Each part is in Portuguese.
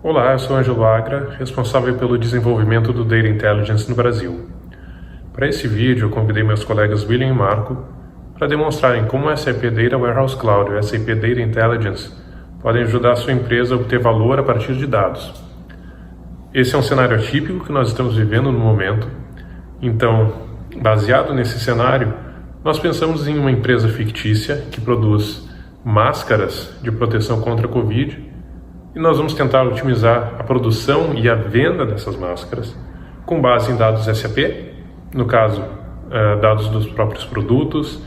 Olá, eu sou Ângelo Agra, responsável pelo desenvolvimento do Data Intelligence no Brasil. Para esse vídeo, eu convidei meus colegas William e Marco para demonstrarem como o SAP Data Warehouse Cloud e o SAP Data Intelligence podem ajudar a sua empresa a obter valor a partir de dados. Esse é um cenário atípico que nós estamos vivendo no momento. Então, baseado nesse cenário, nós pensamos em uma empresa fictícia que produz máscaras de proteção contra a Covid e nós vamos tentar otimizar a produção e a venda dessas máscaras com base em dados SAP, no caso, dados dos próprios produtos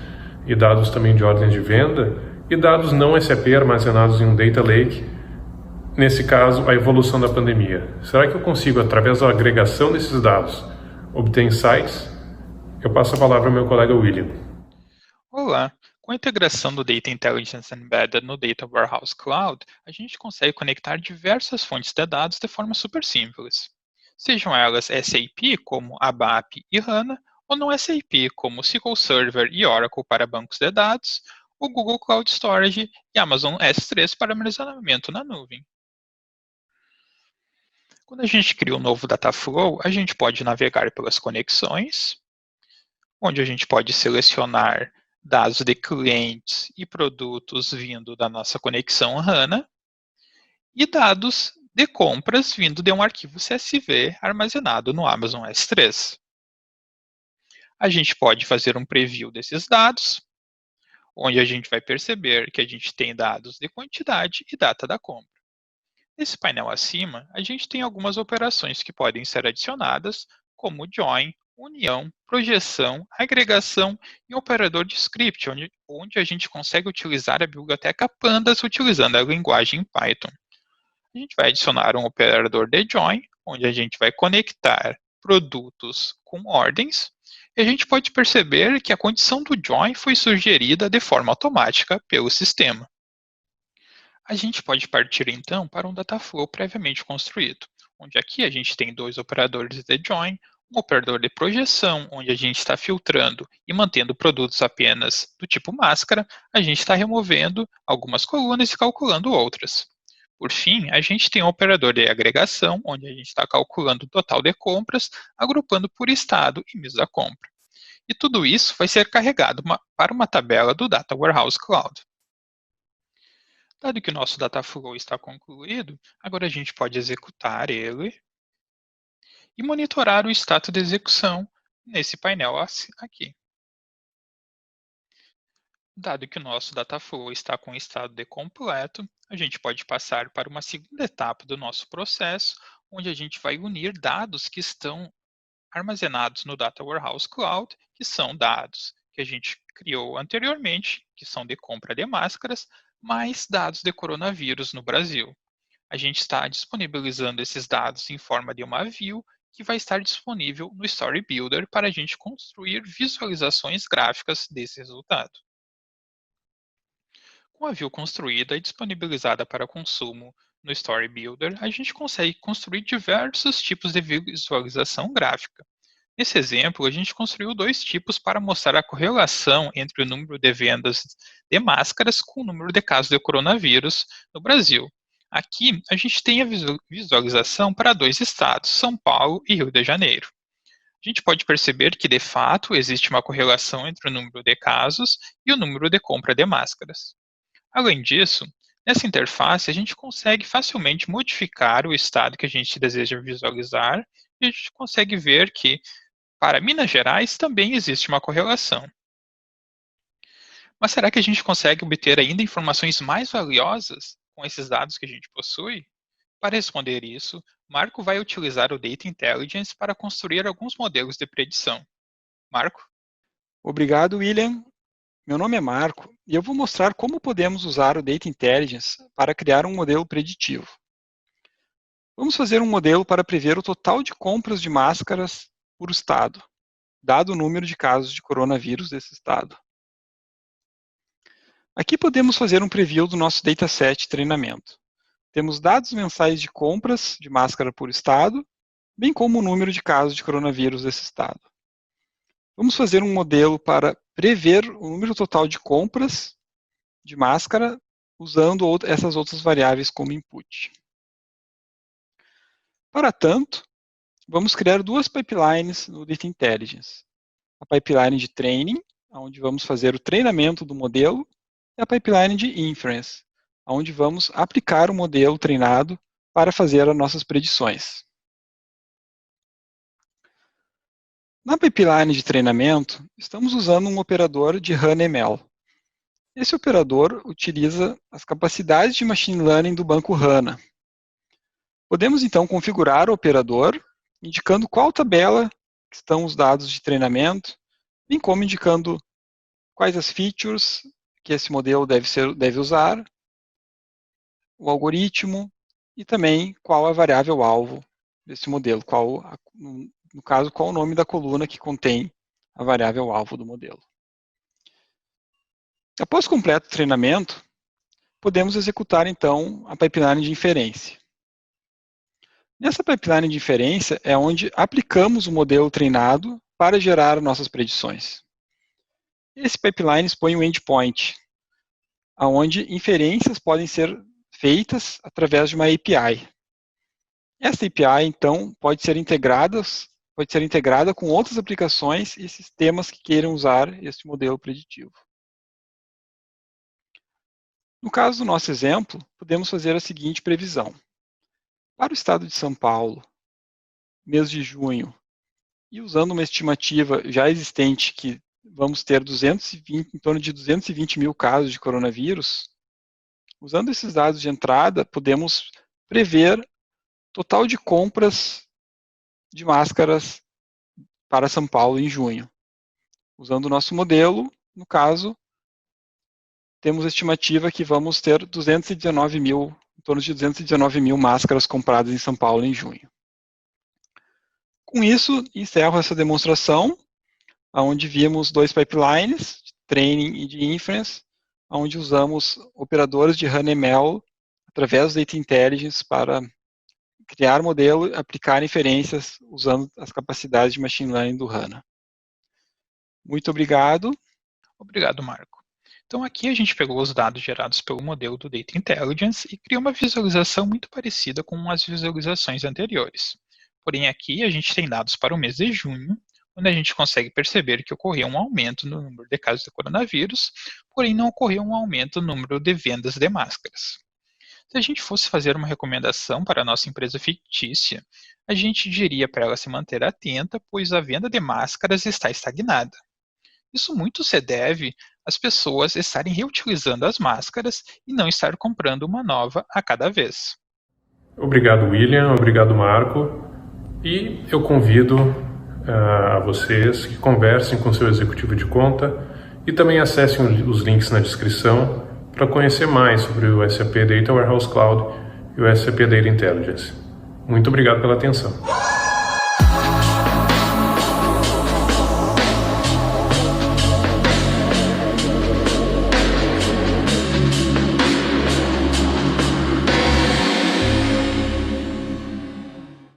e dados também de ordens de venda e dados não SAP armazenados em um Data Lake, nesse caso, a evolução da pandemia. Será que eu consigo, através da agregação desses dados, obter insights? Eu passo a palavra ao meu colega William. Olá! Com a integração do Data Intelligence Embedded no Data Warehouse Cloud, a gente consegue conectar diversas fontes de dados de forma super simples. Sejam elas SAP, como ABAP e HANA, ou não SAP, como SQL Server e Oracle para bancos de dados, ou Google Cloud Storage e Amazon S3 para armazenamento na nuvem. Quando a gente cria um novo Dataflow, a gente pode navegar pelas conexões, onde a gente pode selecionar dados de clientes e produtos vindo da nossa conexão HANA e dados de compras vindo de um arquivo CSV armazenado no Amazon S3. A gente pode fazer um preview desses dados, onde a gente vai perceber que a gente tem dados de quantidade e data da compra. Nesse painel acima, a gente tem algumas operações que podem ser adicionadas, como join, união, projeção, agregação e um operador de script, onde a gente consegue utilizar a biblioteca Pandas utilizando a linguagem Python. A gente vai adicionar um operador de join, onde a gente vai conectar produtos com ordens, e a gente pode perceber que a condição do join foi sugerida de forma automática pelo sistema. A gente pode partir então para um Dataflow previamente construído, onde aqui a gente tem dois operadores de join, um operador de projeção, onde a gente está filtrando e mantendo produtos apenas do tipo máscara, a gente está removendo algumas colunas e calculando outras. Por fim, a gente tem um operador de agregação, onde a gente está calculando o total de compras, agrupando por estado e mês da compra. E tudo isso vai ser carregado para uma tabela do Data Warehouse Cloud. Dado que o nosso Dataflow está concluído, agora a gente pode executar ele e monitorar o status de execução nesse painel aqui. Dado que o nosso Dataflow está com o estado de completo, a gente pode passar para uma segunda etapa do nosso processo, onde a gente vai unir dados que estão armazenados no Data Warehouse Cloud, que são dados que a gente criou anteriormente, que são de compra de máscaras, mais dados de coronavírus no Brasil. A gente está disponibilizando esses dados em forma de uma view que vai estar disponível no Story Builder para a gente construir visualizações gráficas desse resultado. Com a view construída e disponibilizada para consumo no Story Builder, a gente consegue construir diversos tipos de visualização gráfica. Nesse exemplo, a gente construiu dois tipos para mostrar a correlação entre o número de vendas de máscaras com o número de casos de coronavírus no Brasil. Aqui, a gente tem a visualização para dois estados, São Paulo e Rio de Janeiro. A gente pode perceber que, de fato, existe uma correlação entre o número de casos e o número de compra de máscaras. Além disso, nessa interface, a gente consegue facilmente modificar o estado que a gente deseja visualizar e a gente consegue ver que, para Minas Gerais, também existe uma correlação. Mas será que a gente consegue obter ainda informações mais valiosas com esses dados que a gente possui? Para responder isso, Marco vai utilizar o Data Intelligence para construir alguns modelos de predição. Marco? Obrigado, William. Meu nome é Marco e eu vou mostrar como podemos usar o Data Intelligence para criar um modelo preditivo. Vamos fazer um modelo para prever o total de compras de máscaras por estado, dado o número de casos de coronavírus desse estado. Aqui podemos fazer um preview do nosso dataset de treinamento. Temos dados mensais de compras de máscara por estado, bem como o número de casos de coronavírus desse estado. Vamos fazer um modelo para prever o número total de compras de máscara usando essas outras variáveis como input. Para tanto, vamos criar duas pipelines no Data Intelligence. A pipeline de training, onde vamos fazer o treinamento do modelo, e a pipeline de inference, onde vamos aplicar o modelo treinado para fazer as nossas predições. Na pipeline de treinamento, estamos usando um operador de HANA-ML. Esse operador utiliza as capacidades de Machine Learning do banco HANA. Podemos, então, configurar o operador, indicando qual tabela estão os dados de treinamento, bem como indicando quais as features que esse modelo deve usar, o algoritmo e também qual a variável-alvo desse modelo, no caso, qual o nome da coluna que contém a variável-alvo do modelo. Após completo o treinamento, podemos executar, então, a pipeline de inferência. Nessa pipeline de inferência é onde aplicamos o modelo treinado para gerar nossas predições. Esse pipeline expõe um endpoint, onde inferências podem ser feitas através de uma API. Essa API, então, pode ser integrada com outras aplicações e sistemas que queiram usar este modelo preditivo. No caso do nosso exemplo, podemos fazer a seguinte previsão. Para o estado de São Paulo, mês de junho, e usando uma estimativa já existente que vamos ter em torno de 220 mil casos de coronavírus, usando esses dados de entrada, podemos prever total de compras de máscaras para São Paulo em junho. Usando o nosso modelo, no caso, temos a estimativa que vamos ter em torno de 219 mil máscaras compradas em São Paulo em junho. Com isso, encerro essa demonstração, onde vimos dois pipelines, de training e de inference, onde usamos operadores de HANA-ML através do Data Intelligence para criar modelo e aplicar inferências usando as capacidades de Machine Learning do HANA. Muito obrigado. Obrigado, Marco. Então aqui a gente pegou os dados gerados pelo modelo do Data Intelligence e criou uma visualização muito parecida com as visualizações anteriores. Porém aqui a gente tem dados para o mês de junho, onde a gente consegue perceber que ocorreu um aumento no número de casos de coronavírus, porém não ocorreu um aumento no número de vendas de máscaras. Se a gente fosse fazer uma recomendação para a nossa empresa fictícia, a gente diria para ela se manter atenta, pois a venda de máscaras está estagnada. Isso muito se deve às pessoas estarem reutilizando as máscaras e não estar comprando uma nova a cada vez. Obrigado, William. Obrigado, Marco. E eu convido a vocês que conversem com seu executivo de conta e também acessem os links na descrição para conhecer mais sobre o SAP Data Warehouse Cloud e o SAP Data Intelligence. Muito obrigado pela atenção.